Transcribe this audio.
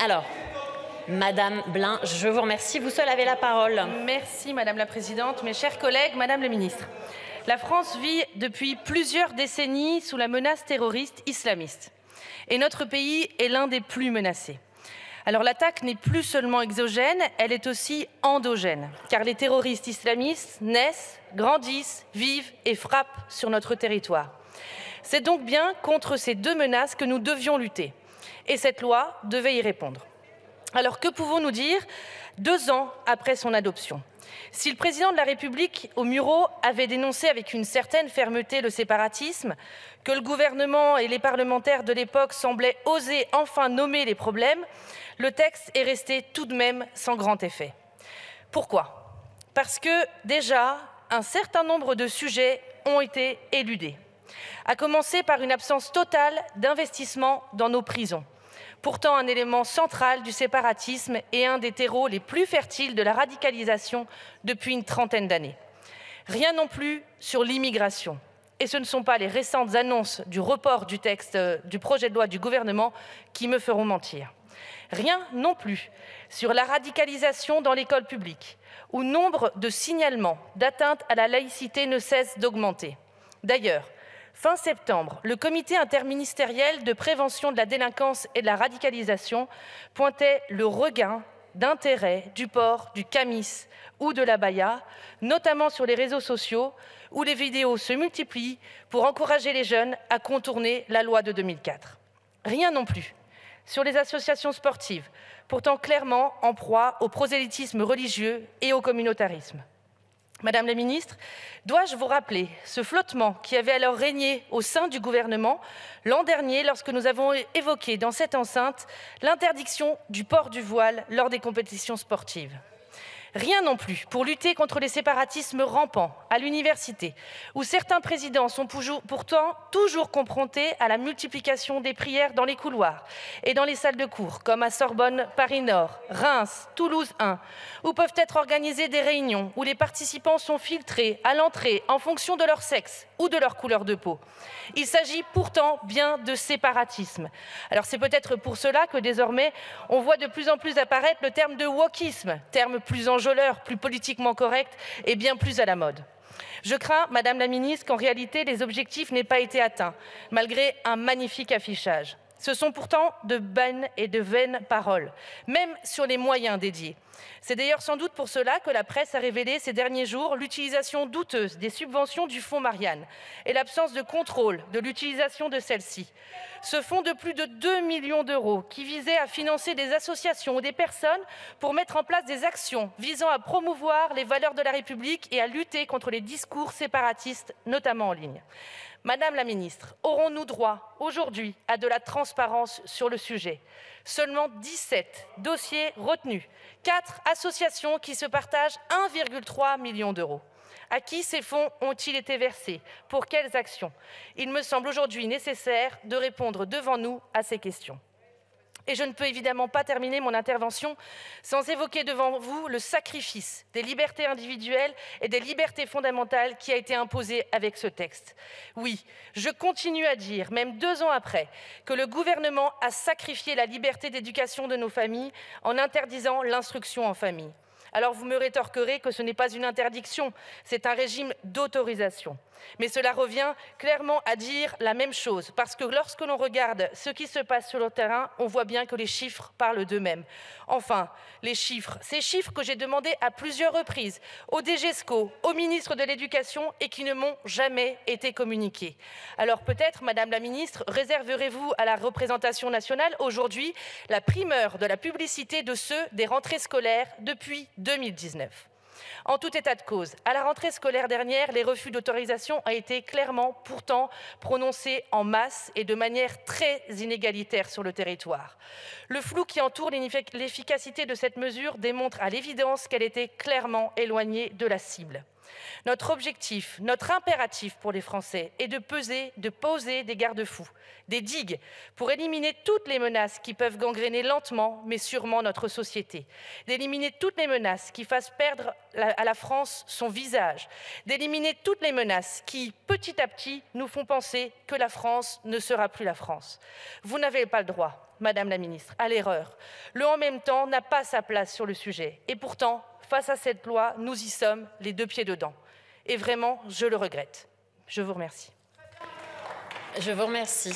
Alors, Madame Blin, je vous remercie. Vous seule avez la parole. Merci Madame la Présidente, mes chers collègues, Madame la Ministre. La France vit depuis plusieurs décennies sous la menace terroriste islamiste. Et notre pays est l'un des plus menacés. Alors l'attaque n'est plus seulement exogène, elle est aussi endogène, car les terroristes islamistes naissent, grandissent, vivent et frappent sur notre territoire. C'est donc bien contre ces deux menaces que nous devions lutter. Et cette loi devait y répondre. Alors que pouvons-nous dire 2 ans après son adoption? Si le président de la République, au Mureaux, avait dénoncé avec une certaine fermeté le séparatisme, que le gouvernement et les parlementaires de l'époque semblaient oser enfin nommer les problèmes, le texte est resté tout de même sans grand effet. Pourquoi? Parce que déjà, un certain nombre de sujets ont été éludés, à commencer par une absence totale d'investissement dans nos prisons. Pourtant un élément central du séparatisme et un des terreaux les plus fertiles de la radicalisation depuis une trentaine d'années. Rien non plus sur l'immigration. Et ce ne sont pas les récentes annonces du report du texte du projet de loi du gouvernement qui me feront mentir. Rien non plus sur la radicalisation dans l'école publique, où nombre de signalements d'atteinte à la laïcité ne cessent d'augmenter. D'ailleurs, fin septembre, le comité interministériel de prévention de la délinquance et de la radicalisation pointait le regain d'intérêt du port du camis ou de l'abaya, notamment sur les réseaux sociaux, où les vidéos se multiplient pour encourager les jeunes à contourner la loi de 2004. Rien non plus sur les associations sportives, pourtant clairement en proie au prosélytisme religieux et au communautarisme. Madame la Ministre, dois-je vous rappeler ce flottement qui avait alors régné au sein du gouvernement l'an dernier lorsque nous avons évoqué dans cette enceinte l'interdiction du port du voile lors des compétitions sportives? Rien non plus pour lutter contre les séparatismes rampants à l'université, où certains présidents sont pourtant toujours confrontés à la multiplication des prières dans les couloirs et dans les salles de cours, comme à Sorbonne, Paris-Nord, Reims, Toulouse 1, où peuvent être organisées des réunions où les participants sont filtrés à l'entrée en fonction de leur sexe ou de leur couleur de peau. Il s'agit pourtant bien de séparatisme. Alors c'est peut-être pour cela que désormais on voit de plus en plus apparaître le terme de wokisme, terme plus enjôleur, plus politiquement correct et bien plus à la mode. Je crains, Madame la Ministre, qu'en réalité les objectifs n'aient pas été atteints, malgré un magnifique affichage. Ce sont pourtant de bonnes et de vaines paroles, même sur les moyens dédiés. C'est d'ailleurs sans doute pour cela que la presse a révélé ces derniers jours l'utilisation douteuse des subventions du fonds Marianne et l'absence de contrôle de l'utilisation de celles-ci. Ce fonds de plus de 2 millions d'euros qui visait à financer des associations ou des personnes pour mettre en place des actions visant à promouvoir les valeurs de la République et à lutter contre les discours séparatistes, notamment en ligne. Madame la Ministre, aurons-nous droit aujourd'hui à de la transparence sur le sujet? Seulement 17 dossiers retenus, 4 associations qui se partagent 1,3 million d'euros. À qui ces fonds ont-ils été versés? Pour quelles actions? Il me semble aujourd'hui nécessaire de répondre devant nous à ces questions. Et je ne peux évidemment pas terminer mon intervention sans évoquer devant vous le sacrifice des libertés individuelles et des libertés fondamentales qui a été imposé avec ce texte. Oui, je continue à dire, même 2 ans après, que le gouvernement a sacrifié la liberté d'éducation de nos familles en interdisant l'instruction en famille. Alors vous me rétorquerez que ce n'est pas une interdiction, c'est un régime d'autorisation. Mais cela revient clairement à dire la même chose, parce que lorsque l'on regarde ce qui se passe sur le terrain, on voit bien que les chiffres parlent d'eux-mêmes. Enfin, les chiffres, ces chiffres que j'ai demandé à plusieurs reprises au DGESCO, au ministre de l'Éducation et qui ne m'ont jamais été communiqués. Alors peut-être, Madame la Ministre, réserverez-vous à la représentation nationale aujourd'hui la primeur de la publicité de ceux des rentrées scolaires depuis 2019. En tout état de cause, à la rentrée scolaire dernière, les refus d'autorisation ont été clairement pourtant prononcés en masse et de manière très inégalitaire sur le territoire. Le flou qui entoure l'efficacité de cette mesure démontre à l'évidence qu'elle était clairement éloignée de la cible. Notre objectif, notre impératif pour les Français est de poser des garde-fous, des digues, pour éliminer toutes les menaces qui peuvent gangréner lentement mais sûrement notre société, d'éliminer toutes les menaces qui fassent perdre à la France son visage, d'éliminer toutes les menaces qui, petit à petit, nous font penser que la France ne sera plus la France. Vous n'avez pas le droit Madame la ministre, à l'erreur. Le « en même temps » n'a pas sa place sur le sujet. Et pourtant, face à cette loi, nous y sommes, les deux pieds dedans. Et vraiment, je le regrette. Je vous remercie. Je vous remercie.